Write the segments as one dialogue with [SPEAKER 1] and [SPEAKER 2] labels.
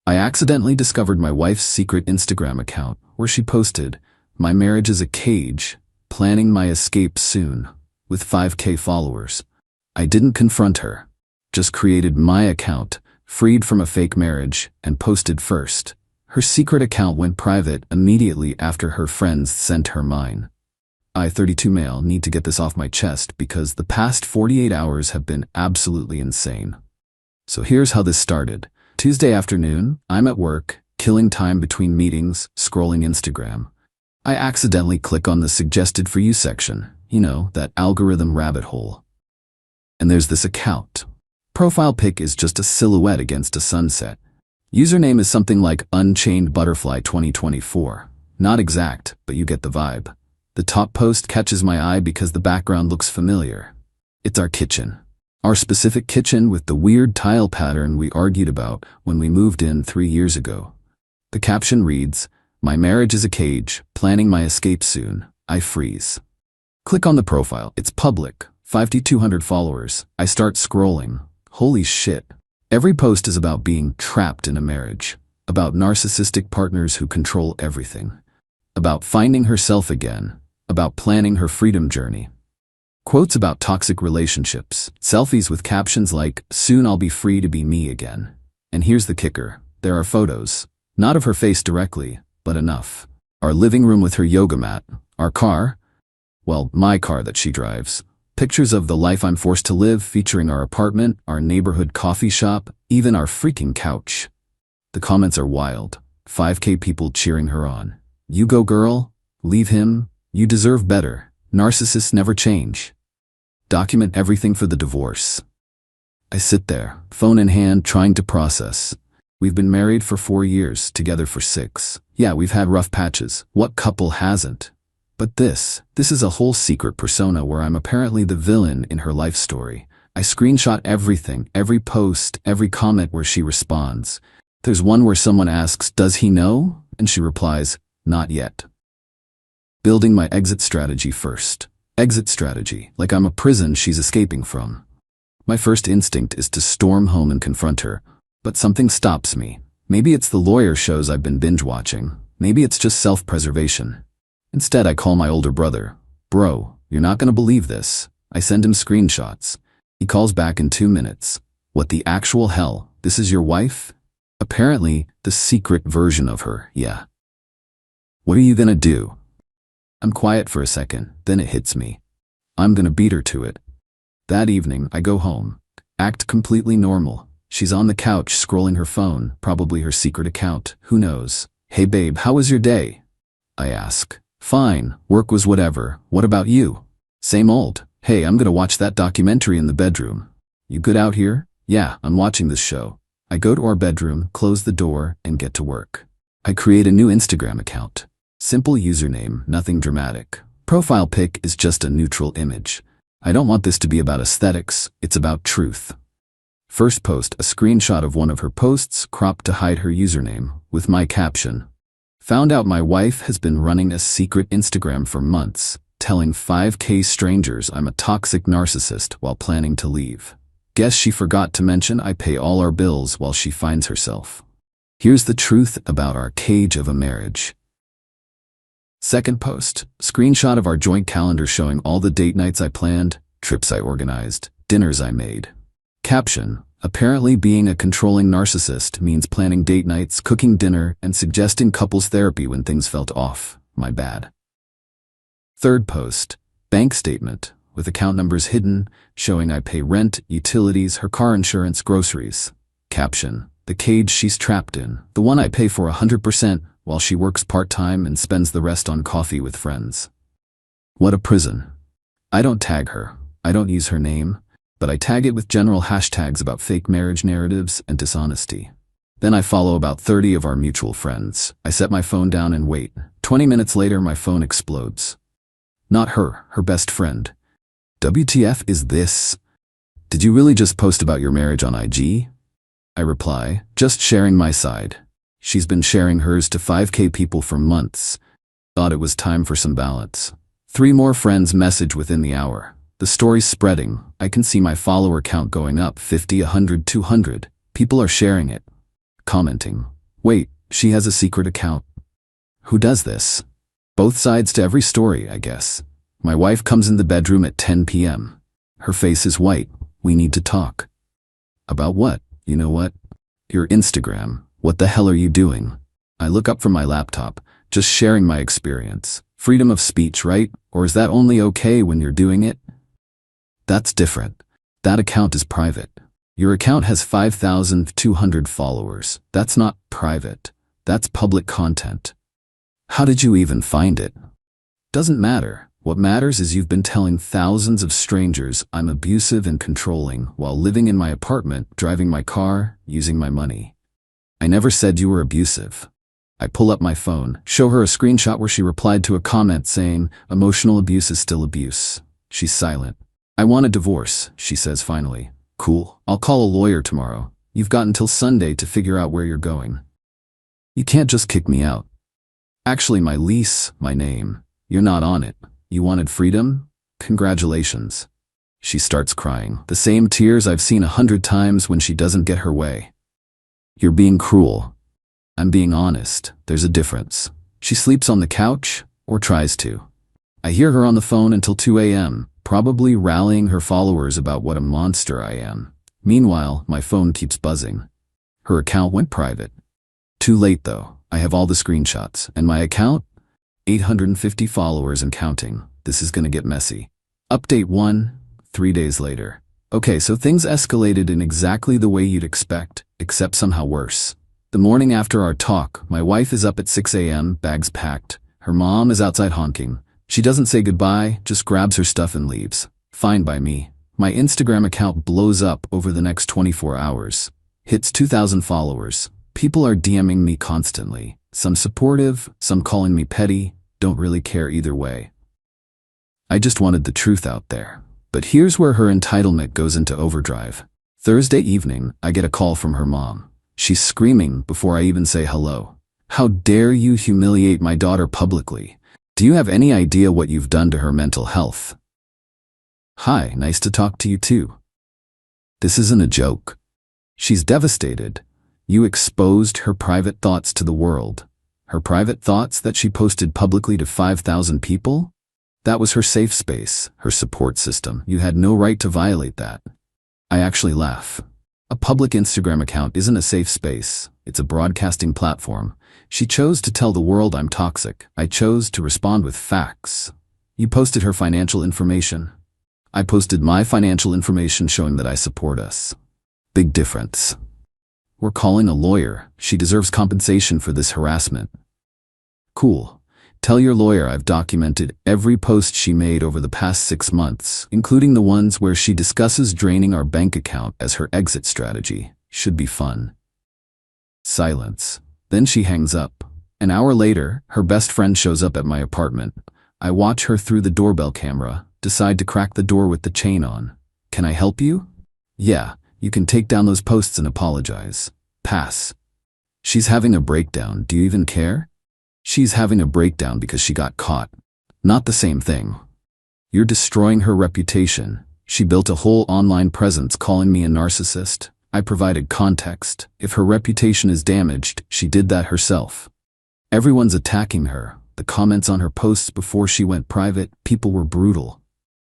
[SPEAKER 1] I accidentally discovered my wife's secret Instagram account where she posted, "My marriage is a cage, planning my escape soon," with 5K followers. I didn't confront her, just created my account, freed from a fake marriage, and posted first. Her secret account went private immediately after her friends sent her mine. I, 32 male, need to get this off my chest because the past 48 hours have been absolutely insane. So here's how this started. Tuesday afternoon, I'm at work, killing time between meetings, scrolling Instagram. I accidentally click on the suggested for you section, you know, that algorithm rabbit hole. And there's this account. Profile pic is just a silhouette against a sunset. Username is something like Unchained Butterfly 2024. Not exact, but you get the vibe. The top post catches my eye because the background looks familiar. It's our kitchen. Our specific kitchen with the weird tile pattern we argued about when we moved in 3 years ago. The caption reads, "My marriage is a cage, planning my escape soon." I freeze. Click on the profile. It's public. 5,200 followers. I start scrolling. Holy shit. Every post is about being trapped in a marriage, about narcissistic partners who control everything, about finding herself again, about planning her freedom journey. Quotes about toxic relationships, selfies with captions like, "Soon I'll be free to be me again." And here's the kicker. There are photos, not of her face directly, but enough. Our living room with her yoga mat, our car, well, my car that she drives. Pictures of the life I'm forced to live featuring our apartment, our neighborhood coffee shop, even our freaking couch. The comments are wild. 5K people cheering her on. "You go girl, leave him, you deserve better, narcissists never change." Document everything for the divorce. I sit there, phone in hand, trying to process. We've been married for 4 years, together for 6. Yeah, we've had rough patches. What couple hasn't? But this is a whole secret persona where I'm apparently the villain in her life story. I screenshot everything, every post, every comment where she responds. There's one where someone asks, "Does he know?" And she replies, "Not yet." Building my exit strategy first. Exit strategy, like I'm a prison she's escaping from. My first instinct is to storm home and confront her, but something stops me. Maybe it's the lawyer shows I've been binge watching. Maybe it's just self-preservation. Instead, I call my older brother. "Bro, you're not gonna believe this." I send him screenshots. He calls back in 2 minutes. "What the actual hell? This is your wife?" Apparently, the secret version of her, yeah. "What are you gonna do?" I'm quiet for a second, then it hits me. I'm gonna beat her to it. That evening, I go home. Act completely normal. She's on the couch scrolling her phone, probably her secret account, who knows. "Hey babe, how was your day?" I ask. "Fine, work was whatever. What about you?" "Same old. Hey, I'm gonna watch that documentary in the bedroom." "You good out here?" "Yeah, I'm watching this show." I go to our bedroom, close the door, and get to work. I create a new Instagram account. Simple username, nothing dramatic. Profile pic is just a neutral image. I don't want this to be about aesthetics, it's about truth. First post, a screenshot of one of her posts cropped to hide her username, with my caption. "Found out my wife has been running a secret Instagram for months, telling 5K strangers I'm a toxic narcissist while planning to leave. Guess she forgot to mention I pay all our bills while she finds herself. Here's the truth about our cage of a marriage." Second post, screenshot of our joint calendar showing all the date nights I planned, trips I organized, dinners I made. Caption, apparently being a controlling narcissist means planning date nights, cooking dinner, and suggesting couples therapy when things felt off. My bad. Third post, bank statement, with account numbers hidden, showing I pay rent, utilities, her car insurance, groceries. Caption, the cage she's trapped in, the one I pay for 100% while she works part-time and spends the rest on coffee with friends. What a prison. I don't tag her. I don't use her name. But I tag it with general hashtags about fake marriage narratives and dishonesty. Then I follow about 30 of our mutual friends. I set my phone down and wait. 20 minutes later, my phone explodes. Not her, her best friend. "WTF is this? Did you really just post about your marriage on IG?" I reply, "Just sharing my side." She's been sharing hers to 5K people for months. Thought it was time for some balance. 3 more friends message within the hour. The story's spreading. I can see my follower count going up, 50, 100, 200. People are sharing it, commenting. Wait, she has a secret account. Who does this? Both sides to every story, I guess. My wife comes in the bedroom at 10 p.m. Her face is white. We need to talk. About what? You know what? Your Instagram. What the hell are you doing? I look up from my laptop, just sharing my experience. Freedom of speech, right? Or is that only okay when you're doing it? That's different. That account is private. Your account has 5,200 followers. That's not private. That's public content. How did you even find it? Doesn't matter. What matters is you've been telling thousands of strangers I'm abusive and controlling while living in my apartment, driving my car, using my money. I never said you were abusive. I pull up my phone, show her a screenshot where she replied to a comment saying, emotional abuse is still abuse. She's silent. I want a divorce, she says finally. Cool. I'll call a lawyer tomorrow. You've got until Sunday to figure out where you're going. You can't just kick me out. Actually, my lease, my name. You're not on it. You wanted freedom? Congratulations. She starts crying. The same tears I've seen 100 times when she doesn't get her way. You're being cruel. I'm being honest. There's a difference. She sleeps on the couch, or tries to. I hear her on the phone until 2 a.m., probably rallying her followers about what a monster I am. Meanwhile, my phone keeps buzzing. Her account went private. Too late though. I have all the screenshots. And my account? 850 followers and counting. This is gonna get messy. Update 1, 3 days later. Okay, so things escalated in exactly the way you'd expect, except somehow worse. The morning after our talk, my wife is up at 6 a.m., bags packed. Her mom is outside honking. She doesn't say goodbye, just grabs her stuff and leaves. Fine by me. My Instagram account blows up over the next 24 hours. Hits 2,000 followers. People are DMing me constantly. Some supportive, some calling me petty. Don't really care either way. I just wanted the truth out there. But here's where her entitlement goes into overdrive. Thursday evening, I get a call from her mom. She's screaming before I even say hello. How dare you humiliate my daughter publicly? Do you have any idea what you've done to her mental health? Hi, nice to talk to you too. This isn't a joke. She's devastated. You exposed her private thoughts to the world. Her private thoughts that she posted publicly to 5,000 people? That was her safe space, her support system. You had no right to violate that. I actually laugh. A public Instagram account isn't a safe space. It's a broadcasting platform. She chose to tell the world I'm toxic. I chose to respond with facts. You posted her financial information. I posted my financial information showing that I support us. Big difference. We're calling a lawyer. She deserves compensation for this harassment. Cool. Tell your lawyer I've documented every post she made over the past 6 months, including the ones where she discusses draining our bank account as her exit strategy. Should be fun. Silence. Then she hangs up. An hour later, her best friend shows up at my apartment. I watch her through the doorbell camera, decide to crack the door with the chain on. Can I help you? Yeah, you can take down those posts and apologize. Pass. She's having a breakdown. Do you even care? She's having a breakdown because she got caught. Not the same thing. You're destroying her reputation. She built a whole online presence calling me a narcissist. I provided context. If her reputation is damaged, she did that herself. Everyone's attacking her. The comments on her posts before she went private, people were brutal.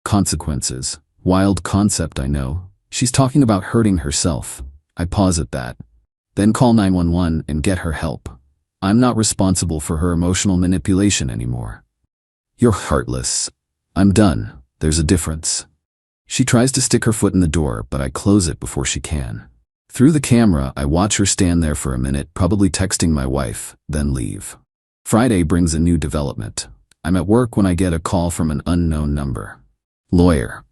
[SPEAKER 1] Consequences. Wild concept, I know. She's talking about hurting herself. I pause at that. Then call 911 and get her help. I'm not responsible for her emotional manipulation anymore. You're heartless. I'm done. There's a difference. She tries to stick her foot in the door, but I close it before she can. Through the camera, I watch her stand there for a minute, probably texting my wife, then leave. Friday brings a new development. I'm at work when I get a call from an unknown number. Lawyer.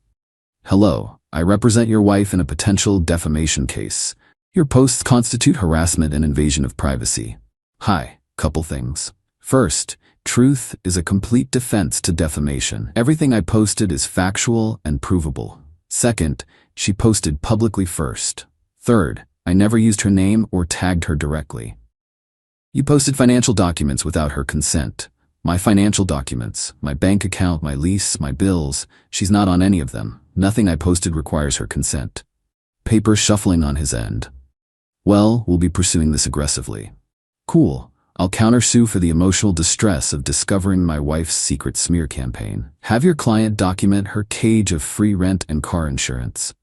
[SPEAKER 1] Hello, I represent your wife in a potential defamation case. Your posts constitute harassment and invasion of privacy. Hi, couple things. First, truth is a complete defense to defamation. Everything I posted is factual and provable. Second, she posted publicly first. Third, I never used her name or tagged her directly. You posted financial documents without her consent. My financial documents, my bank account, my lease, my bills, she's not on any of them. Nothing I posted requires her consent. Paper shuffling on his end. Well, we'll be pursuing this aggressively. Cool. I'll countersue for the emotional distress of discovering my wife's secret smear campaign. Have your client document her cage of free rent and car insurance.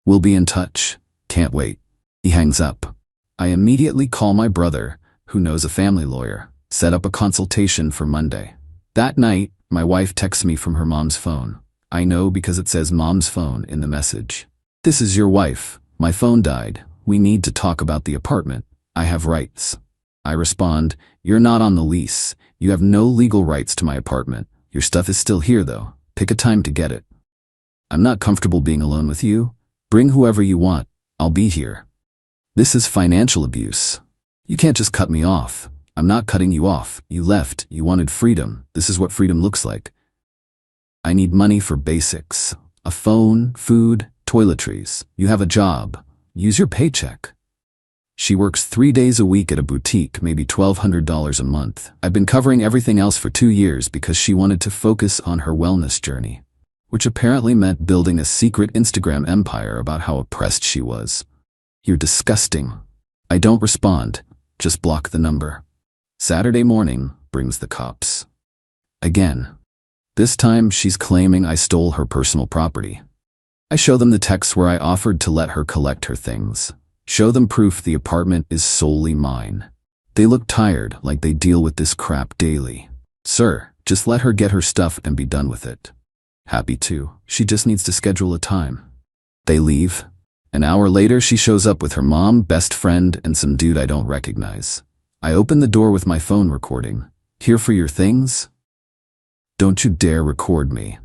[SPEAKER 1] We'll be in touch. Can't wait. He hangs up. I immediately call my brother, who knows a family lawyer, set up a consultation for Monday. That night, my wife texts me from her mom's phone. I know because it says mom's phone in the message. This is your wife. My phone died. We need to talk about the apartment. I have rights. I respond, you're not on the lease. You have no legal rights to my apartment. Your stuff is still here though. Pick a time to get it. I'm not comfortable being alone with you. Bring whoever you want. I'll be here. This is financial abuse. You can't just cut me off. I'm not cutting you off. You left. You wanted freedom. This is what freedom looks like. I need money for basics. A phone, food, toiletries. You have a job. Use your paycheck. She works 3 days a week at a boutique, maybe $1,200 a month. I've been covering everything else for 2 years because she wanted to focus on her wellness journey, which apparently meant building a secret Instagram empire about how oppressed she was. You're disgusting. I don't respond, just block the number. Saturday morning brings the cops. Again. This time she's claiming I stole her personal property. I show them the texts where I offered to let her collect her things. Show them proof the apartment is solely mine. They look tired, like they deal with this crap daily. Sir, just let her get her stuff and be done with it. Happy to. She just needs to schedule a time. They leave. An hour later, she shows up with her mom, best friend, and some dude I don't recognize. I open the door with my phone recording. Here for your things? Don't you dare record me.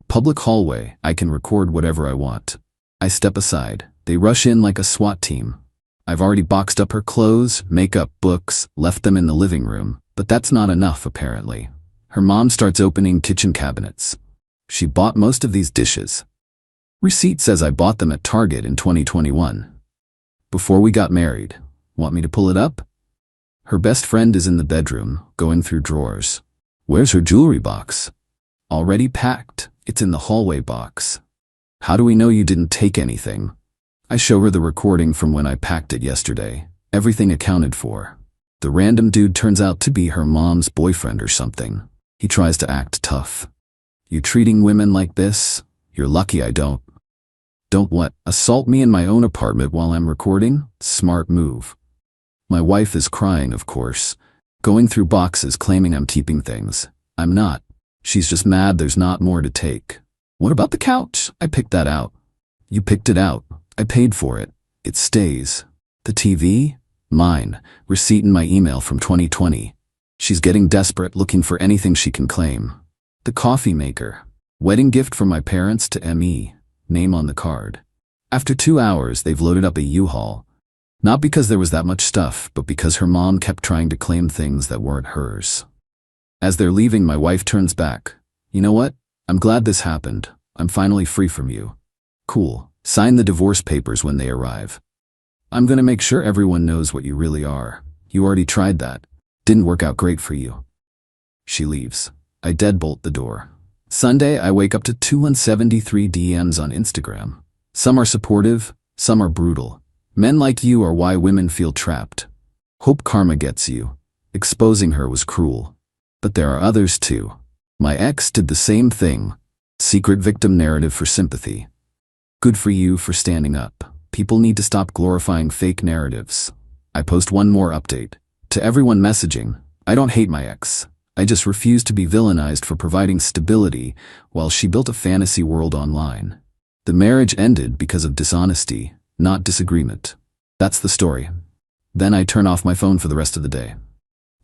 [SPEAKER 1] Public hallway, I can record whatever I want. I step aside. They rush in like a SWAT team. I've already boxed up her clothes, makeup, books, left them in the living room, but that's not enough apparently. Her mom starts opening kitchen cabinets. She bought most of these dishes. Receipt says I bought them at Target in 2021. Before we got married. Want me to pull it up? Her best friend is in the bedroom, going through drawers. Where's her jewelry box? Already packed. It's in the hallway box. How do we know you didn't take anything? I show her the recording from when I packed it yesterday. Everything accounted for. The random dude turns out to be her mom's boyfriend or something. He tries to act tough. You treating women like this? You're lucky I don't. Don't what? Assault me in my own apartment while I'm recording? Smart move. My wife is crying, of course. Going through boxes claiming I'm keeping things. I'm not. She's just mad there's not more to take. What about the couch? I picked that out. You picked it out. I paid for it. It stays. The TV? Mine. Receipt in my email from 2020. She's getting desperate, looking for anything she can claim. The coffee maker. Wedding gift from my parents to ME. Name on the card. After 2 hours, they've loaded up a U-Haul. Not because there was that much stuff, but because her mom kept trying to claim things that weren't hers. As they're leaving, my wife turns back. You know what? I'm glad this happened. I'm finally free from you. Cool. Sign the divorce papers when they arrive. I'm gonna make sure everyone knows what you really are. You already tried that. Didn't work out great for you. She leaves. I deadbolt the door. Sunday, I wake up to 273 DMs on Instagram. Some are supportive, some are brutal. Men like you are why women feel trapped. Hope karma gets you. Exposing her was cruel. But there are others too. My ex did the same thing. Secret victim narrative for sympathy. Good for you for standing up. People need to stop glorifying fake narratives. I post one more update. To everyone messaging, I don't hate my ex. I just refuse to be villainized for providing stability while she built a fantasy world online. The marriage ended because of dishonesty, not disagreement. That's the story. Then I turn off my phone for the rest of the day.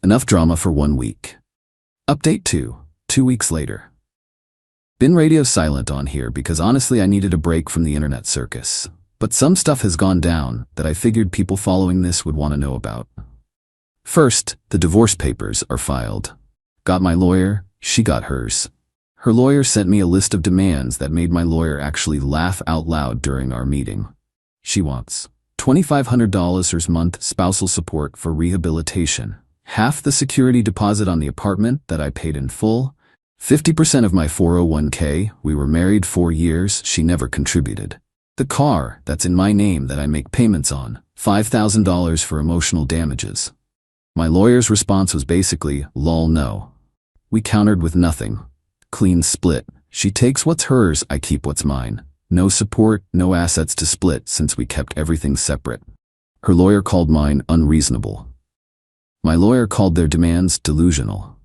[SPEAKER 1] Enough drama for 1 week. Update 2. 2 weeks later. Been radio silent on here because honestly I needed a break from the internet circus. But some stuff has gone down that I figured people following this would want to know about. First, the divorce papers are filed. Got my lawyer, she got hers. Her lawyer sent me a list of demands that made my lawyer actually laugh out loud during our meeting. She wants $2,500 a month spousal support for rehabilitation, half the security deposit on the apartment that I paid in full, 50% of my 401k, we were married 4 years, she never contributed. The car, that's in my name that I make payments on, $5,000 for emotional damages. My lawyer's response was basically, lol no. We countered with nothing. Clean split. She takes what's hers, I keep what's mine. No support, no assets to split since we kept everything separate. Her lawyer called mine unreasonable. My lawyer called their demands delusional.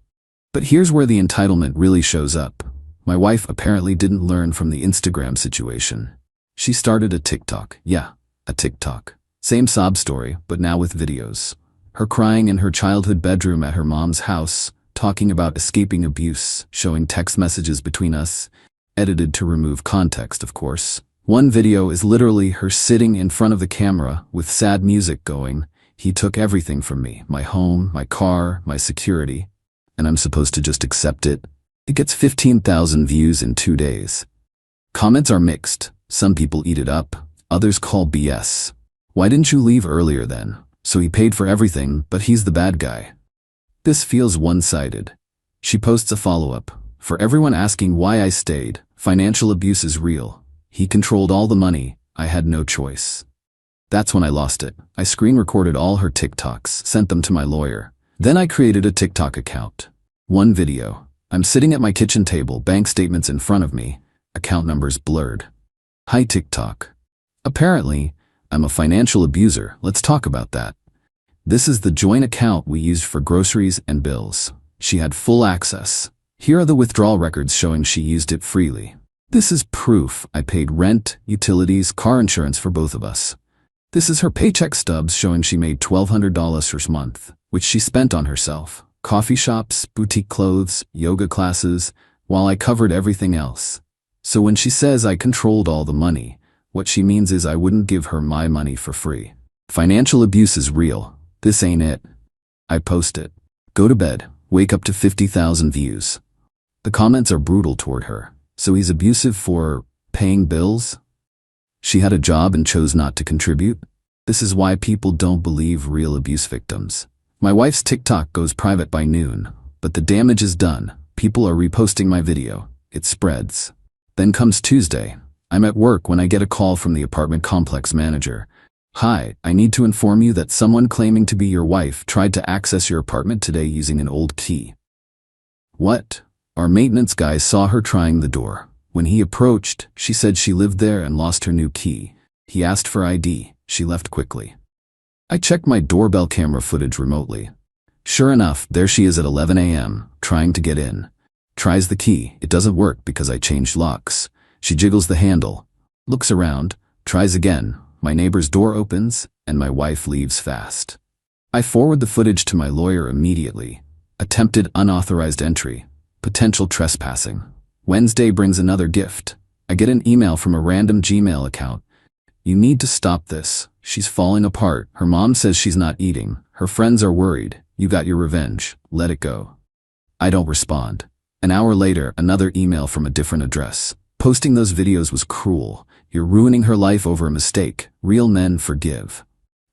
[SPEAKER 1] But here's where the entitlement really shows up. My wife apparently didn't learn from the Instagram situation. She started a TikTok. Yeah, a TikTok. Same sob story, but now with videos. Her crying in her childhood bedroom at her mom's house, talking about escaping abuse, showing text messages between us, edited to remove context, of course. One video is literally her sitting in front of the camera with sad music going, "He took everything from me, my home, my car, my security, and I'm supposed to just accept it." It gets 15,000 views in 2 days. Comments are mixed. Some people eat it up, others call BS. Why didn't you leave earlier then? So he paid for everything, but he's the bad guy. This feels one-sided. She posts a follow-up. For everyone asking why I stayed, financial abuse is real. He controlled all the money. I had no choice. That's when I lost it. I screen recorded all her TikToks, sent them to my lawyer. Then I created a TikTok account. One video. I'm sitting at my kitchen table, bank statements in front of me, account numbers blurred. Hi TikTok. Apparently, I'm a financial abuser. Let's talk about that. This is the joint account we used for groceries and bills. She had full access. Here are the withdrawal records showing she used it freely. This is proof I paid rent, utilities, car insurance for both of us. This is her paycheck stubs showing she made $1,200 per month, which she spent on herself. Coffee shops, boutique clothes, yoga classes, while I covered everything else. So when she says I controlled all the money, what she means is I wouldn't give her my money for free. Financial abuse is real. This ain't it. I post it. Go to bed, wake up to 50,000 views. The comments are brutal toward her. So he's abusive for paying bills? She had a job and chose not to contribute? This is why people don't believe real abuse victims. My wife's TikTok goes private by noon, but the damage is done. People are reposting my video. It spreads. Then comes Tuesday. I'm at work when I get a call from the apartment complex manager. Hi, I need to inform you that someone claiming to be your wife tried to access your apartment today using an old key. What? Our maintenance guy saw her trying the door. When he approached, she said she lived there and lost her new key. He asked for ID. She left quickly. I checked my doorbell camera footage remotely. Sure enough, there she is at 11 a.m., trying to get in. Tries the key. It doesn't work because I changed locks. She jiggles the handle, looks around, tries again. My neighbor's door opens, and my wife leaves fast. I forward the footage to my lawyer immediately. Attempted unauthorized entry. Potential trespassing. Wednesday brings another gift. I get an email from a random Gmail account. You need to stop this. She's falling apart. Her mom says she's not eating. Her friends are worried. You got your revenge. Let it go. I don't respond. An hour later, another email from a different address. Posting those videos was cruel. You're ruining her life over a mistake. Real men forgive.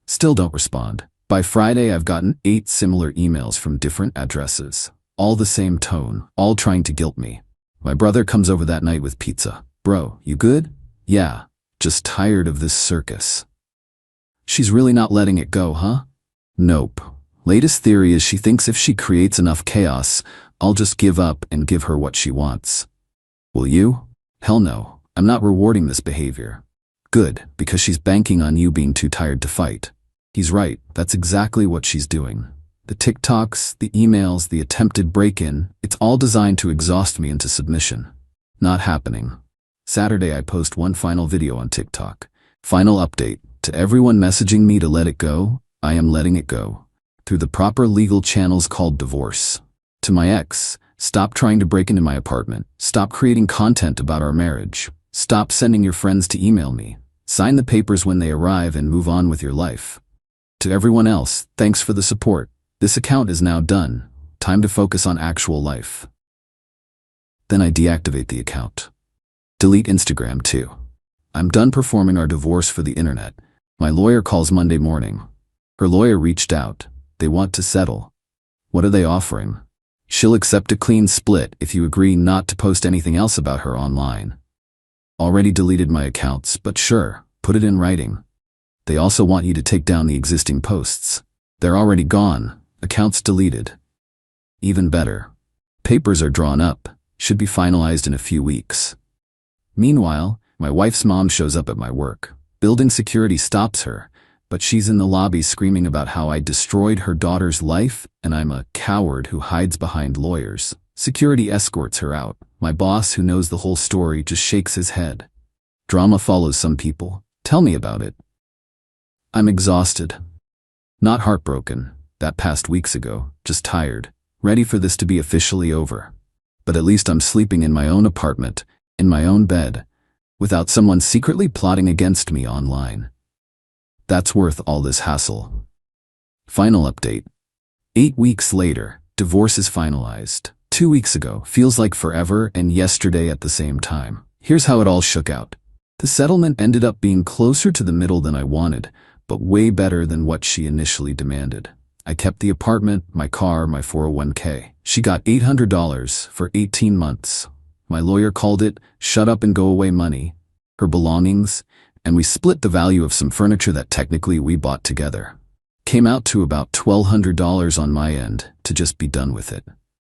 [SPEAKER 1] Still don't respond. By Friday, I've gotten 8 similar emails from different addresses. All the same tone, all trying to guilt me. My brother comes over that night with pizza. Bro, you good? Yeah, just tired of this circus. She's really not letting it go, huh? Nope. Latest theory is she thinks if she creates enough chaos, I'll just give up and give her what she wants. Will you? Hell no, I'm not rewarding this behavior. Good, because she's banking on you being too tired to fight. He's right, that's exactly what she's doing. The TikToks, the emails, the attempted break-in, it's all designed to exhaust me into submission. Not happening. Saturday I post one final video on TikTok. Final update. To everyone messaging me to let it go, I am letting it go. Through the proper legal channels called divorce. To my ex, stop trying to break into my apartment. Stop creating content about our marriage. Stop sending your friends to email me. Sign the papers when they arrive and move on with your life. To everyone else, thanks for the support. This account is now done. Time to focus on actual life. Then I deactivate the account. Delete Instagram too. I'm done performing our divorce for the internet. My lawyer calls Monday morning. Her lawyer reached out. They want to settle. What are they offering? She'll accept a clean split if you agree not to post anything else about her online. Already deleted my accounts, but sure, put it in writing. They also want you to take down the existing posts. They're already gone. Accounts deleted. Even better. Papers are drawn up. Should be finalized in a few weeks. Meanwhile, my wife's mom shows up at my work. Building security stops her, but she's in the lobby screaming about how I destroyed her daughter's life and I'm a coward who hides behind lawyers. Security escorts her out. My boss, who knows the whole story, just shakes his head. Drama follows some people. Tell me about it. I'm exhausted. Not heartbroken. That passed weeks ago. Just tired. Ready for this to be officially over. But at least I'm sleeping in my own apartment, in my own bed, without someone secretly plotting against me online. That's worth all this hassle. Final update. 8 weeks later, divorce is finalized. 2 weeks ago, feels like forever, and yesterday at the same time. Here's how it all shook out. The settlement ended up being closer to the middle than I wanted, but way better than what she initially demanded. I kept the apartment, my car, my 401k. She got $800 for 18 months. My lawyer called it shut up and go away money, her belongings, and we split the value of some furniture that technically we bought together. Came out to about $1,200 on my end to just be done with it.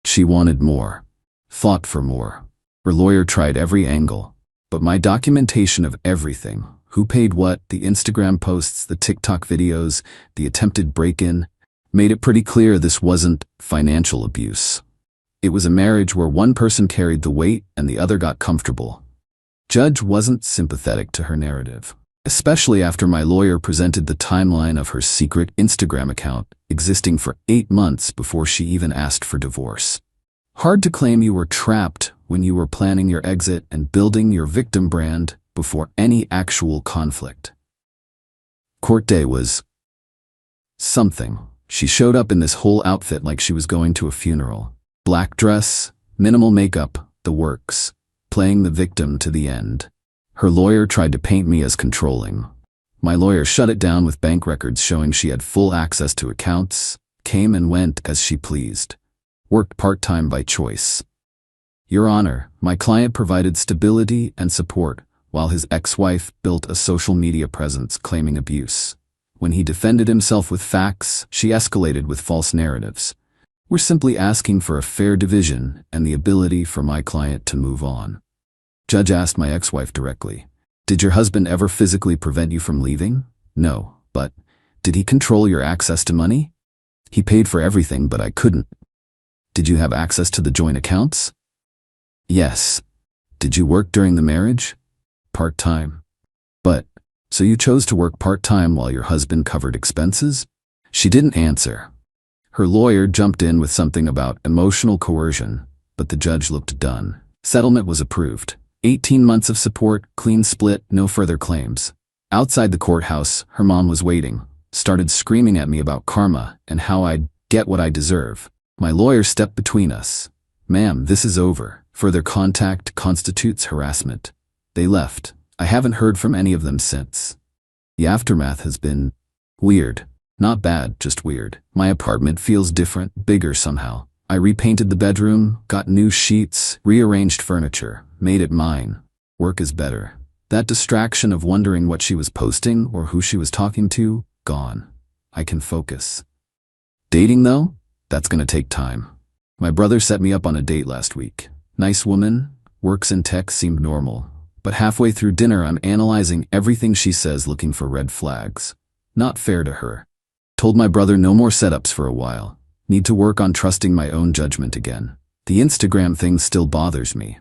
[SPEAKER 1] She wanted more. Fought for more. Her lawyer tried every angle, but my documentation of everything, who paid what, the Instagram posts, the TikTok videos, the attempted break-in, made it pretty clear this wasn't financial abuse. It was a marriage where one person carried the weight and the other got comfortable. Judge wasn't sympathetic to her narrative, especially after my lawyer presented the timeline of her secret Instagram account existing for 8 months before she even asked for divorce. Hard to claim you were trapped when you were planning your exit and building your victim brand before any actual conflict. Court day was something. She showed up in this whole outfit like she was going to a funeral. Black dress, minimal makeup, the works, playing the victim to the end. Her lawyer tried to paint me as controlling. My lawyer shut it down with bank records showing she had full access to accounts, came and went as she pleased. Worked part-time by choice. Your Honor, my client provided stability and support while his ex-wife built a social media presence claiming abuse. When he defended himself with facts, she escalated with false narratives. We're simply asking for a fair division and the ability for my client to move on. Judge asked my ex-wife directly, "Did your husband ever physically prevent you from leaving?" "No, but did he control your access to money?" "He paid for everything, but I couldn't." "Did you have access to the joint accounts?" "Yes." "Did you work during the marriage?" "Part-time." "But, so you chose to work part-time while your husband covered expenses?" She didn't answer. Her lawyer jumped in with something about emotional coercion, but the judge looked done. Settlement was approved. 18 months of support, clean split, no further claims. Outside the courthouse, her mom was waiting, started screaming at me about karma and how I'd get what I deserve. My lawyer stepped between us. "Ma'am, this is over. Further contact constitutes harassment." They left. I haven't heard from any of them since. The aftermath has been weird. Not bad, just weird. My apartment feels different, bigger somehow. I repainted the bedroom, got new sheets, rearranged furniture, made it mine. Work is better. That distraction of wondering what she was posting or who she was talking to, gone. I can focus. Dating though? That's gonna take time. My brother set me up on a date last week. Nice woman, works in tech, seemed normal. But halfway through dinner, I'm analyzing everything she says, looking for red flags. Not fair to her. Told my brother no more setups for a while. Need to work on trusting my own judgment again. The Instagram thing still bothers me.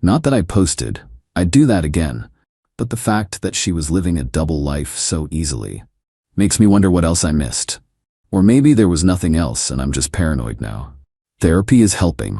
[SPEAKER 1] Not that I posted. I'd do that again. But the fact that she was living a double life so easily makes me wonder what else I missed. Or maybe there was nothing else and I'm just paranoid now. Therapy is helping.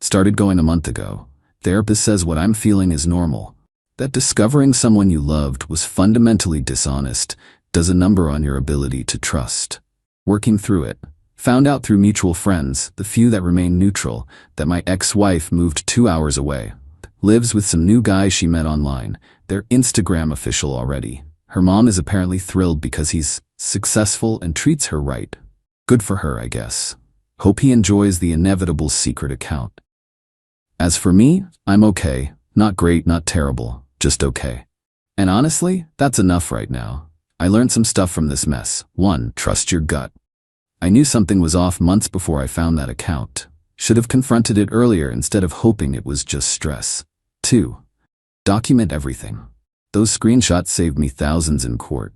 [SPEAKER 1] Started going a month ago. Therapist says what I'm feeling is normal. That discovering someone you loved was fundamentally dishonest does a number on your ability to trust. Working through it. Found out through mutual friends, the few that remain neutral, that my ex-wife moved 2 hours away. Lives with some new guy she met online. They're Instagram official already. Her mom is apparently thrilled because he's successful and treats her right. Good for her, I guess. Hope he enjoys the inevitable secret account. As for me, I'm okay. Not great, not terrible, just okay. And honestly, that's enough right now. I learned some stuff from this mess. 1. Trust your gut. I knew something was off months before I found that account. Should have confronted it earlier instead of hoping it was just stress. 2. Document everything. Those screenshots saved me thousands in court.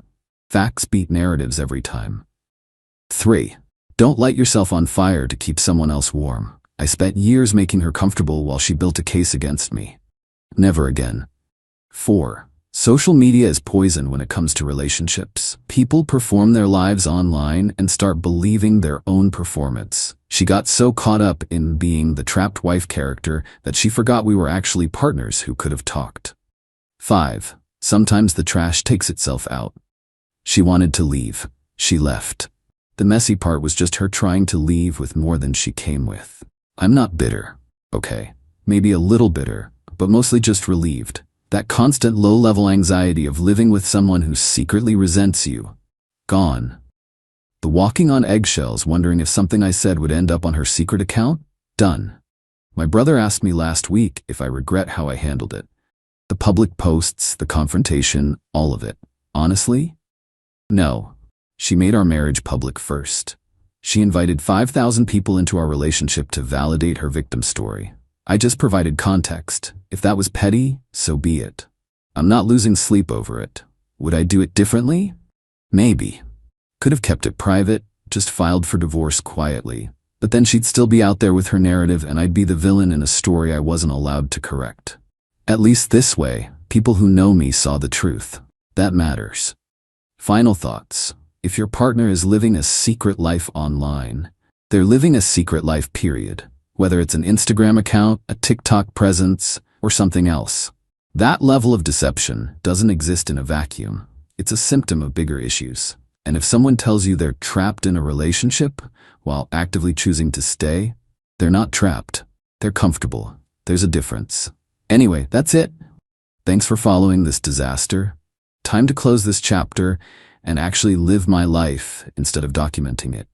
[SPEAKER 1] Facts beat narratives every time. 3. Don't light yourself on fire to keep someone else warm. I spent years making her comfortable while she built a case against me. Never again. 4. Social media is poison when it comes to relationships. People perform their lives online and start believing their own performance. She got so caught up in being the trapped wife character that she forgot we were actually partners who could have talked. 5. Sometimes the trash takes itself out. She wanted to leave. She left. The messy part was just her trying to leave with more than she came with. I'm not bitter. Okay, maybe a little bitter, but mostly just relieved. That constant low-level anxiety of living with someone who secretly resents you. Gone. The walking on eggshells, wondering if something I said would end up on her secret account? Done. My brother asked me last week if I regret how I handled it. The public posts, the confrontation, all of it. Honestly? No. She made our marriage public first. She invited 5,000 people into our relationship to validate her victim story. I just provided context. If that was petty, so be it. I'm not losing sleep over it. Would I do it differently? Maybe. Could have kept it private, just filed for divorce quietly. But then she'd still be out there with her narrative and I'd be the villain in a story I wasn't allowed to correct. At least this way, people who know me saw the truth. That matters. Final thoughts. If your partner is living a secret life online, they're living a secret life, period. Whether it's an Instagram account, a TikTok presence, or something else. That level of deception doesn't exist in a vacuum. It's a symptom of bigger issues. And if someone tells you they're trapped in a relationship while actively choosing to stay, they're not trapped. They're comfortable. There's a difference. Anyway, that's it. Thanks for following this disaster. Time to close this chapter and actually live my life instead of documenting it.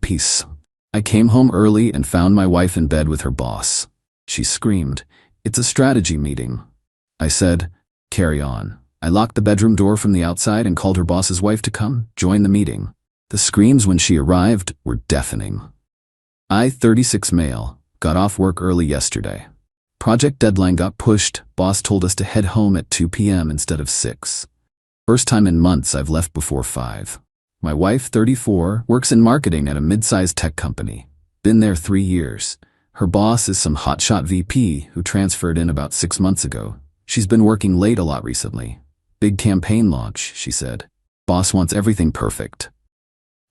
[SPEAKER 1] Peace. I came home early and found my wife in bed with her boss. She screamed, "It's a strategy meeting." I said, "Carry on." I locked the bedroom door from the outside and called her boss's wife to come join the meeting. The screams when she arrived were deafening. I, 36 male, got off work early yesterday. Project deadline got pushed. Boss told us to head home at 2 p.m. instead of 6. First time in months I've left before 5. My wife, 34, works in marketing at a mid-sized tech company. Been there 3 years. Her boss is some hotshot VP who transferred in about 6 months ago. She's been working late a lot recently. Big campaign launch, she said. Boss wants everything perfect.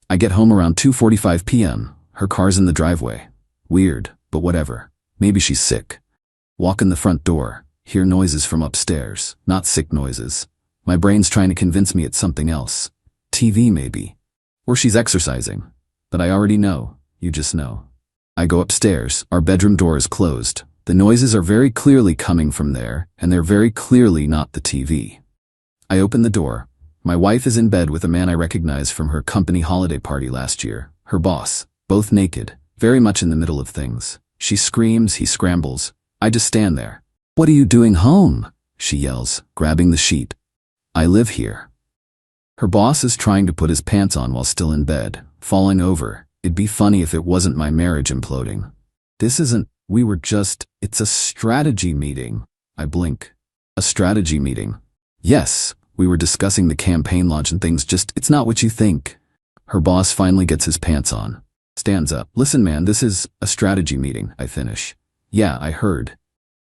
[SPEAKER 1] I get home around 2:45 p.m. Her car's in the driveway. Weird, but whatever. Maybe she's sick. Walk in the front door. Hear noises from upstairs. Not sick noises. My brain's trying to convince me it's something else. TV maybe. Or she's exercising. But I already know. You just know. I go upstairs. Our bedroom door is closed. The noises are very clearly coming from there, and they're very clearly not the TV. I open the door. My wife is in bed with a man I recognize from her company holiday party last year. Her boss. Both naked. Very much in the middle of things. She screams, he scrambles. I just stand there. "What are you doing home?" she yells, grabbing the sheet. "I live here." Her boss is trying to put his pants on while still in bed, falling over. It'd be funny if it wasn't my marriage imploding. This isn't, it's a strategy meeting. I blink. A strategy meeting. Yes, we were discussing the campaign launch and things, it's not what you think. Her boss finally gets his pants on. Stands up. "Listen man, this is a strategy meeting," I finish. "Yeah, I heard."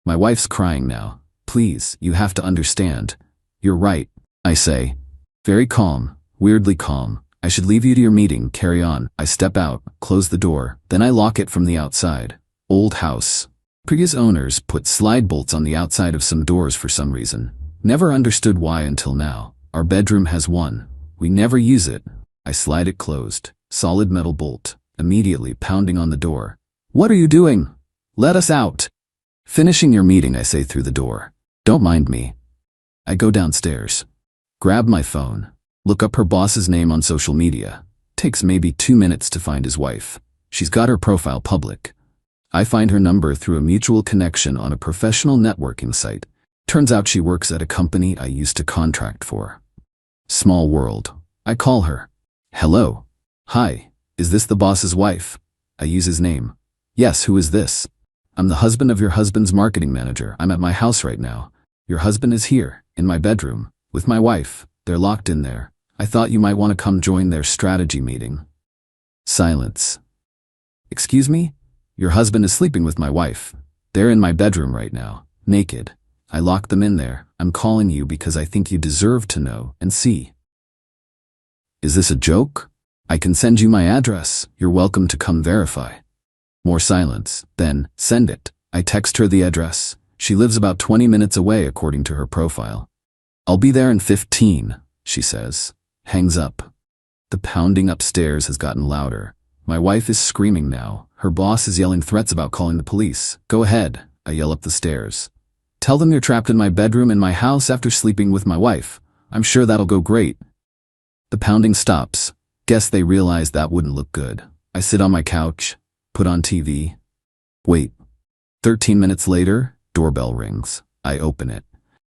[SPEAKER 1] My wife's crying now. "Please, you have to understand." "You're right," I say. Very calm, weirdly calm. "I should leave you to your meeting, carry on." I step out, close the door, then I lock it from the outside. Old house. Previous owners put slide bolts on the outside of some doors for some reason. Never understood why until now. Our bedroom has one. We never use it. I slide it closed. Solid metal bolt. Immediately pounding on the door. "What are you doing? Let us out." "Finishing your meeting," I say through the door. "Don't mind me." I go downstairs. Grab my phone. Look up her boss's name on social media. Takes maybe 2 minutes to find his wife. She's got her profile public. I find her number through a mutual connection on a professional networking site. Turns out she works at a company I used to contract for. Small world. I call her. "Hello. Hi. Is this the boss's wife? I use his name. Yes, who is this? I'm the husband of your husband's marketing manager. I'm at my house right now. Your husband is here, in my bedroom, with my wife. They're locked in there. I thought you might want to come join their strategy meeting. Silence. Excuse me? Your husband is sleeping with my wife. They're in my bedroom right now, naked. I locked them in there. I'm calling you because I think you deserve to know and see. Is this a joke? I can send you my address. You're welcome to come verify. More silence. Then, send it. I text her the address. She lives about 20 minutes away according to her profile. I'll be there in 15, she says. Hangs up. The pounding upstairs has gotten louder. My wife is screaming now. Her boss is yelling threats about calling the police. Go ahead, I yell up the stairs. Tell them you're trapped in my bedroom in my house after sleeping with my wife. I'm sure that'll go great. The pounding stops. Guess they realized that wouldn't look good. I sit on my couch, put on TV. Wait. 13 minutes later, doorbell rings. I open it.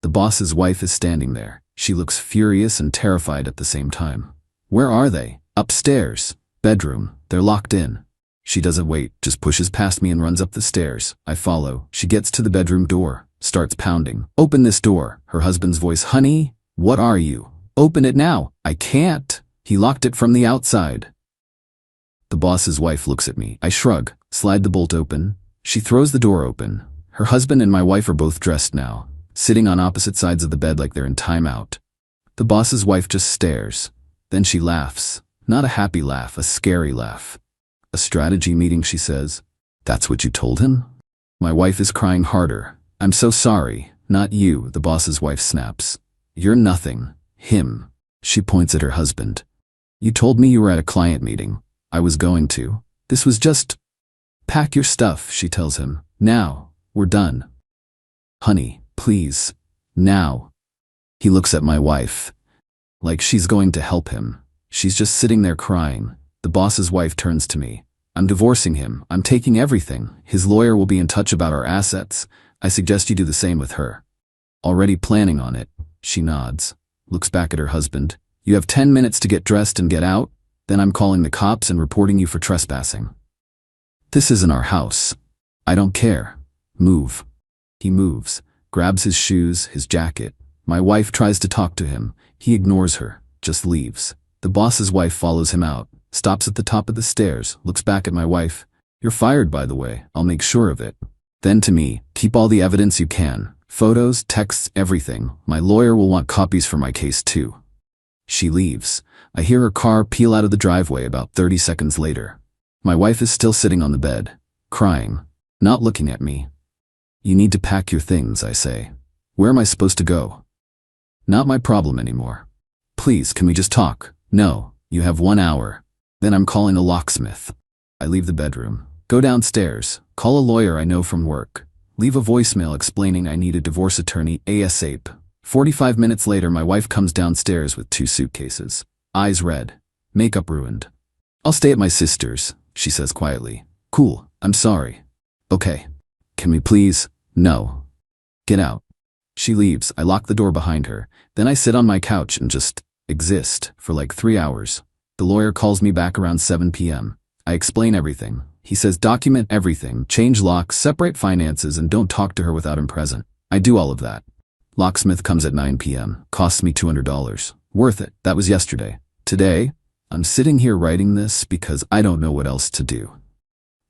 [SPEAKER 1] The boss's wife is standing there. She looks furious and terrified at the same time. Where are they? Upstairs. Bedroom. They're locked in. She doesn't wait, just pushes past me and runs up the stairs. I follow. She gets to the bedroom door, starts pounding. Open this door. Her husband's voice. Honey, what are you? Open it now. I can't. He locked it from the outside. The boss's wife looks at me. I shrug, slide the bolt open. She throws the door open. Her husband and my wife are both dressed now, sitting on opposite sides of the bed like they're in timeout. The boss's wife just stares. Then she laughs. Not a happy laugh, a scary laugh. A strategy meeting, she says. That's what you told him? My wife is crying harder. I'm so sorry. Not you, the boss's wife snaps. You're nothing. Him. She points at her husband. You told me you were at a client meeting. I was going to. This was just... Pack your stuff, she tells him. Now. We're done. Honey, please. Now. He looks at my wife. Like she's going to help him. She's just sitting there crying. The boss's wife turns to me. I'm divorcing him. I'm taking everything. His lawyer will be in touch about our assets. I suggest you do the same with her. Already planning on it. She nods. Looks back at her husband. You have 10 minutes to get dressed and get out. Then I'm calling the cops and reporting you for trespassing. This isn't our house. I don't care. Move. He moves, grabs his shoes, his jacket. My wife tries to talk to him. He ignores her, just leaves. The boss's wife follows him out, stops at the top of the stairs, looks back at my wife. You're fired, by the way. I'll make sure of it. Then to me, keep all the evidence you can. Photos, texts, everything. My lawyer will want copies for my case too. She leaves. I hear her car peel out of the driveway about 30 seconds later. My wife is still sitting on the bed, crying, not looking at me. You need to pack your things, I say. Where am I supposed to go? Not my problem anymore. Please, can we just talk? No, you have 1 hour. Then I'm calling a locksmith. I leave the bedroom, go downstairs, call a lawyer I know from work, leave a voicemail explaining I need a divorce attorney ASAP. 45 minutes later, my wife comes downstairs with 2 suitcases, eyes red, makeup ruined. I'll stay at my sister's, she says quietly. Cool, I'm sorry. Okay. Can we please? No. Get out. She leaves. I lock the door behind her. Then I sit on my couch and just exist for like 3 hours. The lawyer calls me back around 7 p.m. I explain everything. He says document everything, change locks, separate finances, and don't talk to her without him present. I do all of that. Locksmith comes at 9 p.m. Costs me $200. Worth it. That was yesterday. Today, I'm sitting here writing this because I don't know what else to do.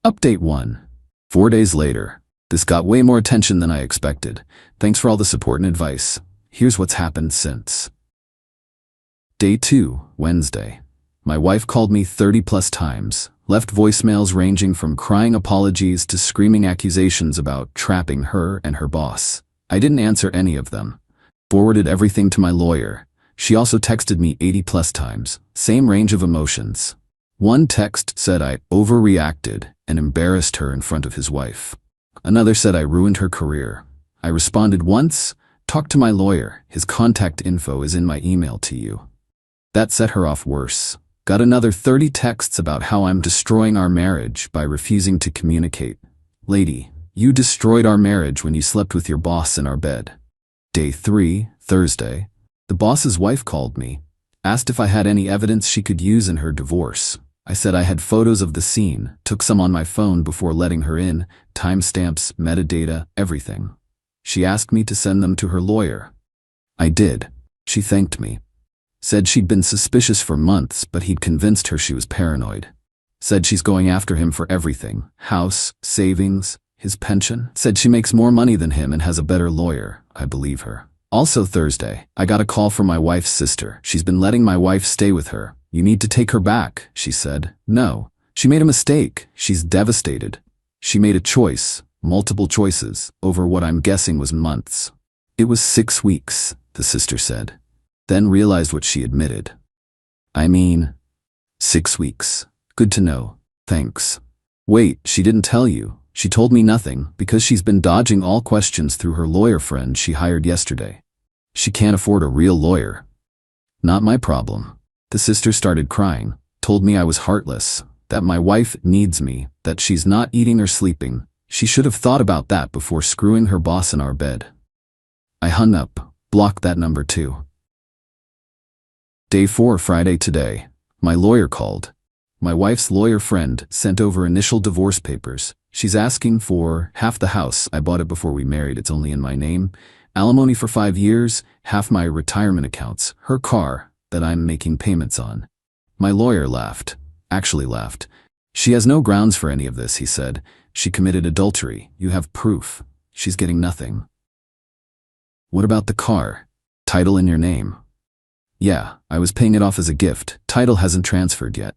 [SPEAKER 1] Update 1. 4 days later. This got way more attention than I expected. Thanks for all the support and advice. Here's what's happened since. Day 2, Wednesday. My wife called me 30+ times, left voicemails ranging from crying apologies to screaming accusations about trapping her and her boss. I didn't answer any of them. Forwarded everything to my lawyer. She also texted me 80+ times, same range of emotions. One text said I overreacted and embarrassed her in front of his wife. Another said I ruined her career. I responded once, talk to my lawyer, his contact info is in my email to you. That set her off worse. Got another 30 texts about how I'm destroying our marriage by refusing to communicate. Lady, you destroyed our marriage when you slept with your boss in our bed. Day 3, Thursday. The boss's wife called me, asked if I had any evidence she could use in her divorce. I said I had photos of the scene, took some on my phone before letting her in, timestamps, metadata, everything. She asked me to send them to her lawyer. I did. She thanked me. Said she'd been suspicious for months, but he'd convinced her she was paranoid. Said she's going after him for everything, house, savings, his pension. Said she makes more money than him and has a better lawyer. I believe her. Also Thursday, I got a call from my wife's sister. She's been letting my wife stay with her. You need to take her back, she said. No. She made a mistake. She's devastated. She made a choice, multiple choices, over what I'm guessing was months. It was 6 weeks, the sister said. Then realized what she admitted. I mean, 6 weeks. Good to know. Thanks. Wait, she didn't tell you. She told me nothing because she's been dodging all questions through her lawyer friend she hired yesterday. She can't afford a real lawyer. Not my problem. The sister started crying, told me I was heartless, that my wife needs me, that she's not eating or sleeping. She should have thought about that before screwing her boss in our bed. I hung up, blocked that number too. Day 4, Friday today. My lawyer called. My wife's lawyer friend sent over initial divorce papers. She's asking for half the house. I bought it before we married. It's only in my name. Alimony for 5 years, half my retirement accounts, her car that I'm making payments on. My lawyer laughed. Actually laughed. She has no grounds for any of this, he said. She committed adultery. You have proof. She's getting nothing. What about the car? Title in your name. Yeah, I was paying it off as a gift. Title hasn't transferred yet.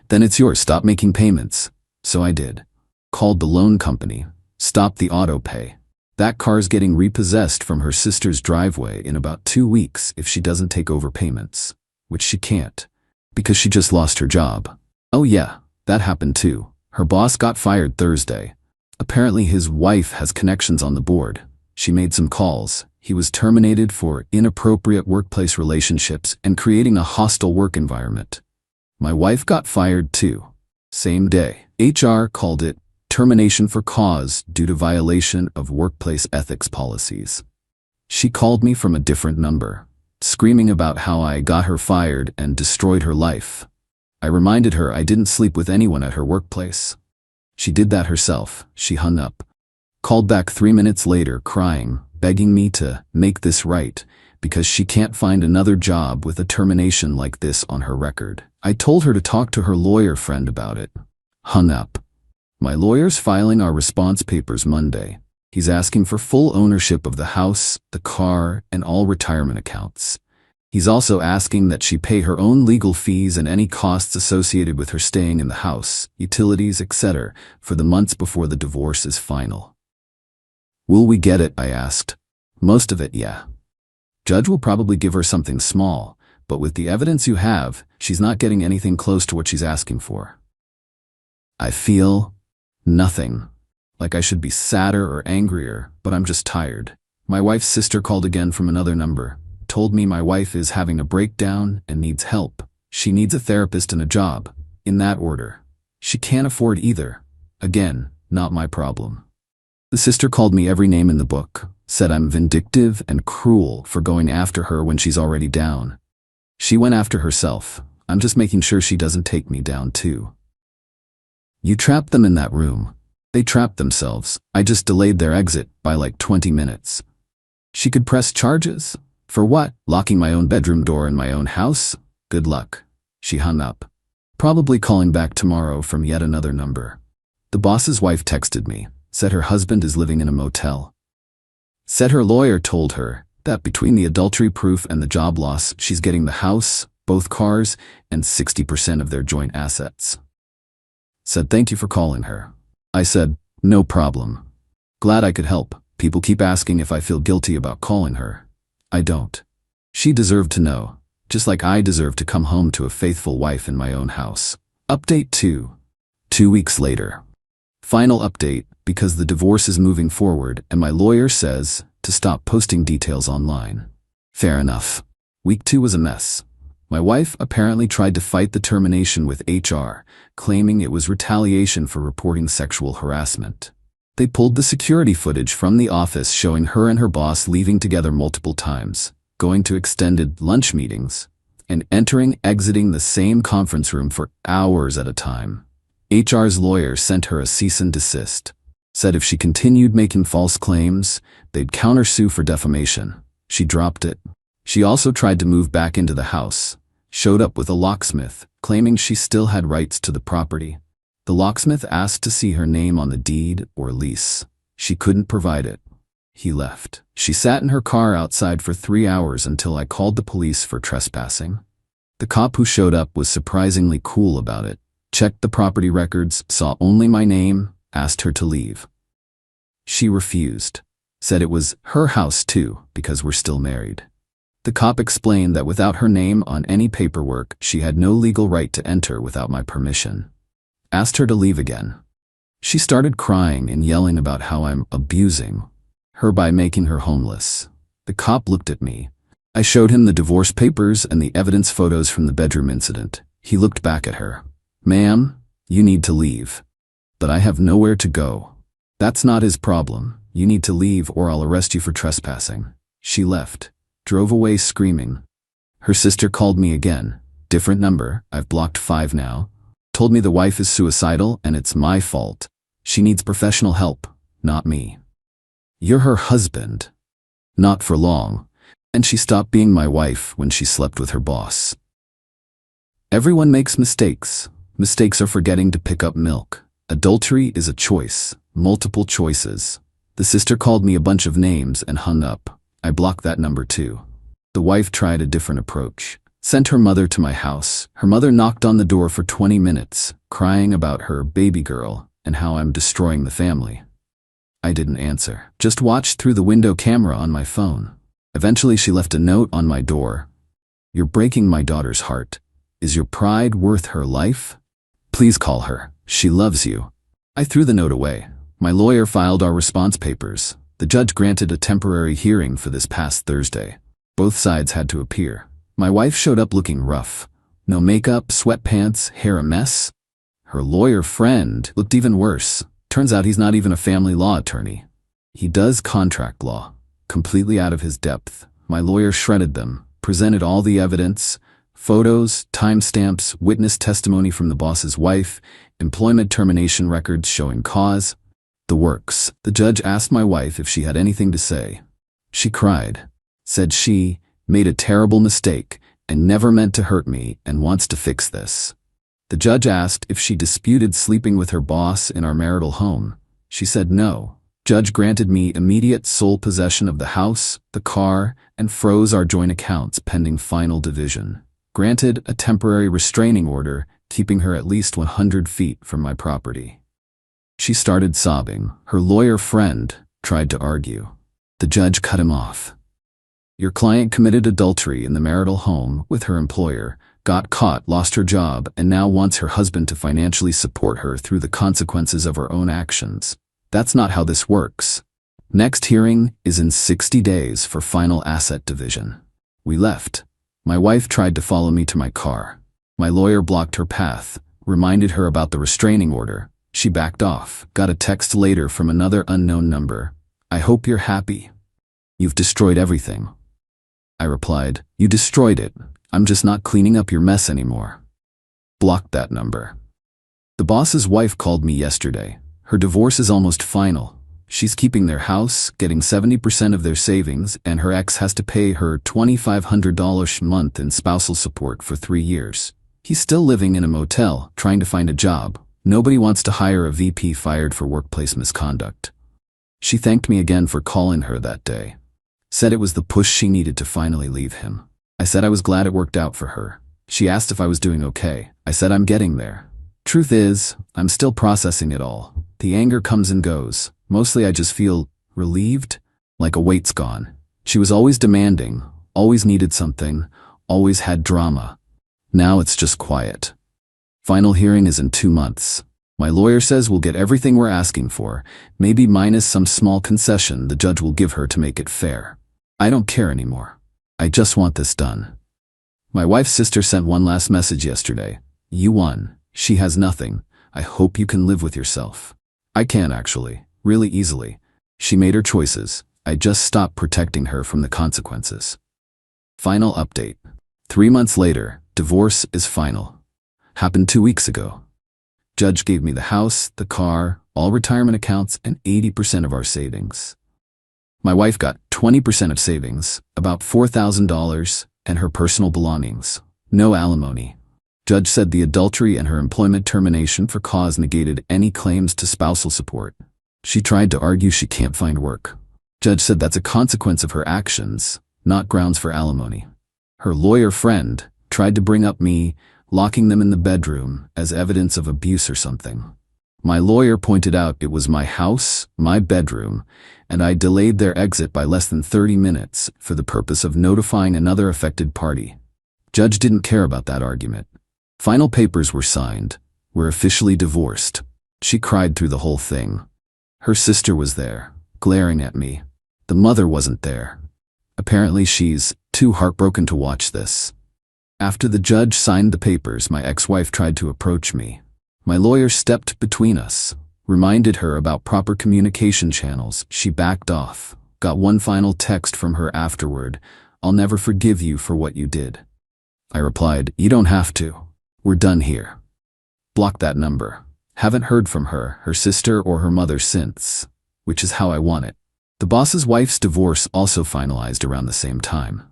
[SPEAKER 1] Then it's yours. Stop making payments. So I did. Called the loan company. Stopped the auto pay. That car's getting repossessed from her sister's driveway in about 2 weeks if she doesn't take over payments. Which she can't. Because she just lost her job. Oh yeah, that happened too. Her boss got fired Thursday. Apparently his wife has connections on the board. She made some calls. He was terminated for inappropriate workplace relationships and creating a hostile work environment. My wife got fired too. Same day. HR called it termination for cause due to violation of workplace ethics policies. She called me from a different number, screaming about how I got her fired and destroyed her life. I reminded her I didn't sleep with anyone at her workplace. She did that herself. She hung up. Called back 3 minutes later crying, begging me to make this right because she can't find another job with a termination like this on her record. I told her to talk to her lawyer friend about it. Hung up. My lawyer's filing our response papers Monday. He's asking for full ownership of the house, the car, and all retirement accounts. He's also asking that she pay her own legal fees and any costs associated with her staying in the house, utilities, etc., for the months before the divorce is final. Will we get it? I asked. Most of it, yeah. Judge will probably give her something small, but with the evidence you have, she's not getting anything close to what she's asking for. I feel nothing. Like I should be sadder or angrier, but I'm just tired. My wife's sister called again from another number, told me my wife is having a breakdown and needs help. She needs a therapist and a job, in that order. She can't afford either. Again, not my problem. The sister called me every name in the book, said I'm vindictive and cruel for going after her when she's already down. She went after herself. I'm just making sure she doesn't take me down too. You trapped them in that room. They trapped themselves. I just delayed their exit by like 20 minutes. She could press charges? For what? Locking my own bedroom door in my own house? Good luck. She hung up. Probably calling back tomorrow from yet another number. The boss's wife texted me, said her husband is living in a motel. Said her lawyer told her that between the adultery proof and the job loss, she's getting the house, both cars, and 60% of their joint assets. Said thank you for calling her. I said, no problem. Glad I could help. People keep asking if I feel guilty about calling her. I don't. She deserved to know, just like I deserve to come home to a faithful wife in my own house. Update 2. 2 weeks later. Final update, because the divorce is moving forward and my lawyer says to stop posting details online. Fair enough. Week 2 was a mess. My wife apparently tried to fight the termination with HR, claiming it was retaliation for reporting sexual harassment. They pulled the security footage from the office showing her and her boss leaving together multiple times, going to extended lunch meetings. and exiting the same conference room for hours at a time. HR's lawyer sent her a cease and desist. Said if she continued making false claims, they'd countersue for defamation. She dropped it. She also tried to move back into the house. Showed up with a locksmith, claiming she still had rights to the property. The locksmith asked to see her name on the deed or lease. She couldn't provide it. He left. She sat in her car outside for 3 hours until I called the police for trespassing. The cop who showed up was surprisingly cool about it. Checked the property records, saw only my name, asked her to leave. She refused. Said it was her house too, because we're still married. The cop explained that without her name on any paperwork, she had no legal right to enter without my permission. Asked her to leave again. She started crying and yelling about how I'm abusing her by making her homeless. The cop looked at me. I showed him the divorce papers and the evidence photos from the bedroom incident. He looked back at her. "Ma'am, you need to leave." "But I have nowhere to go." "That's not his problem. You need to leave or I'll arrest you for trespassing." She left. Drove away screaming. Her sister called me again. Different number, I've blocked 5 now. Told me the wife is suicidal and it's my fault. She needs professional help, not me. "You're her husband." "Not for long." And she stopped being my wife when she slept with her boss. Everyone makes mistakes. Mistakes are forgetting to pick up milk. Adultery is a choice, multiple choices. The sister called me a bunch of names and hung up. I blocked that number too. The wife tried a different approach. Sent her mother to my house. Her mother knocked on the door for 20 minutes, crying about her baby girl and how I'm destroying the family. I didn't answer. Just watched through the window camera on my phone. Eventually she left a note on my door. "You're breaking my daughter's heart. Is your pride worth her life? Please call her. She loves you." I threw the note away. My lawyer filed our response papers. The judge granted a temporary hearing for this past Thursday. Both sides had to appear. My wife showed up looking rough. No makeup, sweatpants, hair a mess. Her lawyer friend looked even worse. Turns out he's not even a family law attorney. He does contract law. Completely out of his depth. My lawyer shredded them, presented all the evidence, photos, timestamps, witness testimony from the boss's wife, employment termination records showing cause. The works. The judge asked my wife if she had anything to say. She cried. Said she made a terrible mistake and never meant to hurt me and wants to fix this. The judge asked if she disputed sleeping with her boss in our marital home. She said no. Judge granted me immediate sole possession of the house, the car, and froze our joint accounts pending final division. Granted a temporary restraining order, keeping her at least 100 feet from my property. She started sobbing. Her lawyer friend tried to argue. The judge cut him off. "Your client committed adultery in the marital home with her employer, got caught, lost her job, and now wants her husband to financially support her through the consequences of her own actions. That's not how this works. Next hearing is in 60 days for final asset division." We left. My wife tried to follow me to my car. My lawyer blocked her path, reminded her about the restraining order. She backed off, got a text later from another unknown number. "I hope you're happy. You've destroyed everything." I replied, "You destroyed it. I'm just not cleaning up your mess anymore." Blocked that number. The boss's wife called me yesterday. Her divorce is almost final. She's keeping their house, getting 70% of their savings, and her ex has to pay her $2,500 a month in spousal support for 3 years. He's still living in a motel, trying to find a job. Nobody wants to hire a VP fired for workplace misconduct. She thanked me again for calling her that day. Said it was the push she needed to finally leave him. I said I was glad it worked out for her. She asked if I was doing okay. I said I'm getting there. Truth is, I'm still processing it all. The anger comes and goes. Mostly I just feel relieved, like a weight's gone. She was always demanding, always needed something, always had drama. Now it's just quiet. Final hearing is in 2 months. My lawyer says we'll get everything we're asking for, maybe minus some small concession the judge will give her to make it fair. I don't care anymore. I just want this done. My wife's sister sent one last message yesterday. "You won. She has nothing. I hope you can live with yourself." I can actually, really easily. She made her choices. I just stopped protecting her from the consequences. Final update. 3 months later, divorce is final. Happened 2 weeks ago. Judge gave me the house, the car, all retirement accounts, and 80% of our savings. My wife got 20% of savings, about $4,000, and her personal belongings. No alimony. Judge said the adultery and her employment termination for cause negated any claims to spousal support. She tried to argue she can't find work. Judge said that's a consequence of her actions, not grounds for alimony. Her lawyer friend tried to bring up me locking them in the bedroom as evidence of abuse or something. My lawyer pointed out it was my house, my bedroom, and I delayed their exit by less than 30 minutes for the purpose of notifying another affected party. Judge didn't care about that argument. Final papers were signed. We're officially divorced. She cried through the whole thing. Her sister was there, glaring at me. The mother wasn't there. Apparently she's too heartbroken to watch this. After the judge signed the papers, my ex-wife tried to approach me. My lawyer stepped between us, reminded her about proper communication channels. She backed off. Got one final text from her afterward. "I'll never forgive you for what you did." I replied, "You don't have to. We're done here." Blocked that number. Haven't heard from her, her sister, or her mother since, which is how I want it. The boss's wife's divorce also finalized around the same time.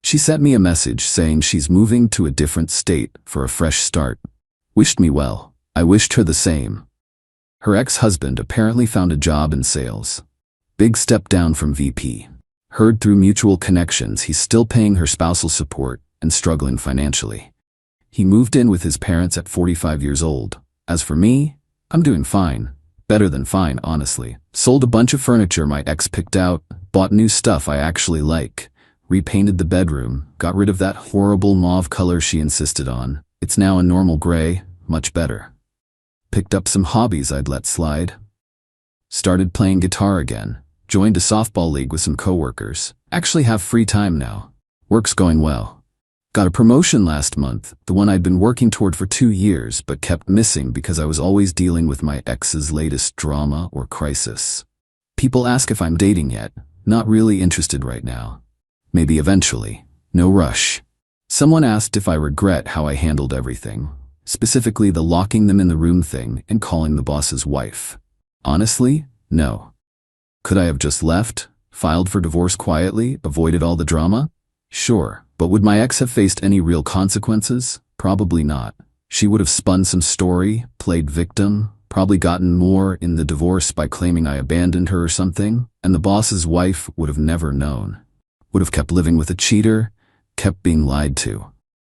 [SPEAKER 1] She sent me a message saying she's moving to a different state for a fresh start. Wished me well. I wished her the same. Her ex-husband apparently found a job in sales. Big step down from VP. Heard through mutual connections he's still paying her spousal support and struggling financially. He moved in with his parents at 45 years old. As for me, I'm doing fine. Better than fine, honestly. Sold a bunch of furniture my ex picked out, bought new stuff I actually like, repainted the bedroom, got rid of that horrible mauve color she insisted on. It's now a normal gray, much better. Picked up some hobbies I'd let slide. Started playing guitar again. Joined a softball league with some coworkers. Actually have free time now. Work's going well. Got a promotion last month, the one I'd been working toward for 2 years but kept missing because I was always dealing with my ex's latest drama or crisis. People ask if I'm dating yet. Not really interested right now. Maybe eventually. No rush. Someone asked if I regret how I handled everything, specifically the locking them in the room thing and calling the boss's wife. Honestly, no. Could I have just left, filed for divorce quietly, avoided all the drama? Sure, but would my ex have faced any real consequences? Probably not. She would have spun some story, played victim, probably gotten more in the divorce by claiming I abandoned her or something, and the boss's wife would have never known. Would have kept living with a cheater, kept being lied to.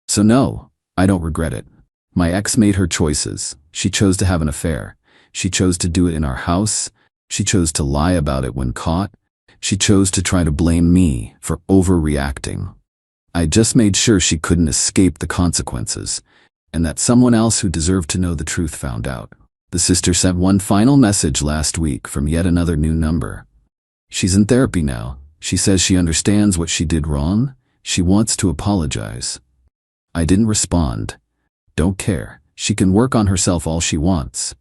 [SPEAKER 1] So no, I don't regret it. My ex made her choices. She chose to have an affair. She chose to do it in our house. She chose to lie about it when caught. She chose to try to blame me for overreacting. I just made sure she couldn't escape the consequences, and that someone else who deserved to know the truth found out. The sister sent one final message last week from yet another new number. She's in therapy now. She says she understands what she did wrong. She wants to apologize. I didn't respond. Don't care. She can work on herself all she wants.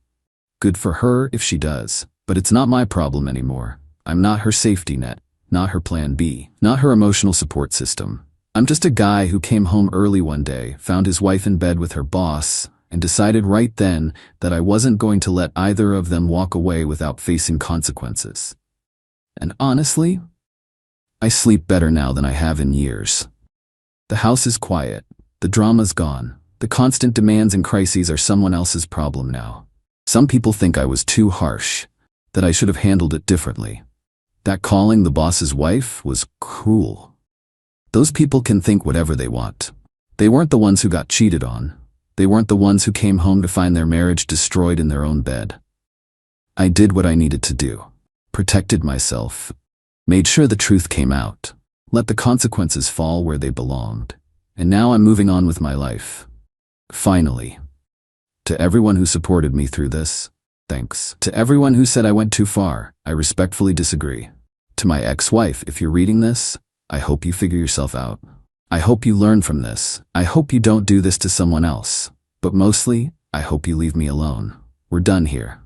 [SPEAKER 1] Good for her if she does, but it's not my problem anymore. I'm not her safety net, not her plan B, not her emotional support system. I'm just a guy who came home early one day, found his wife in bed with her boss, and decided right then that I wasn't going to let either of them walk away without facing consequences. And honestly, I sleep better now than I have in years. The house is quiet. The drama's gone. The constant demands and crises are someone else's problem now. Some people think I was too harsh, that I should have handled it differently. That calling the boss's wife was cruel. Those people can think whatever they want. They weren't the ones who got cheated on. They weren't the ones who came home to find their marriage destroyed in their own bed. I did what I needed to do. Protected myself. Made sure the truth came out. Let the consequences fall where they belonged. And now I'm moving on with my life. Finally. To everyone who supported me through this, thanks. To everyone who said I went too far, I respectfully disagree. To my ex-wife, if you're reading this, I hope you figure yourself out. I hope you learn from this. I hope you don't do this to someone else. But mostly, I hope you leave me alone. We're done here.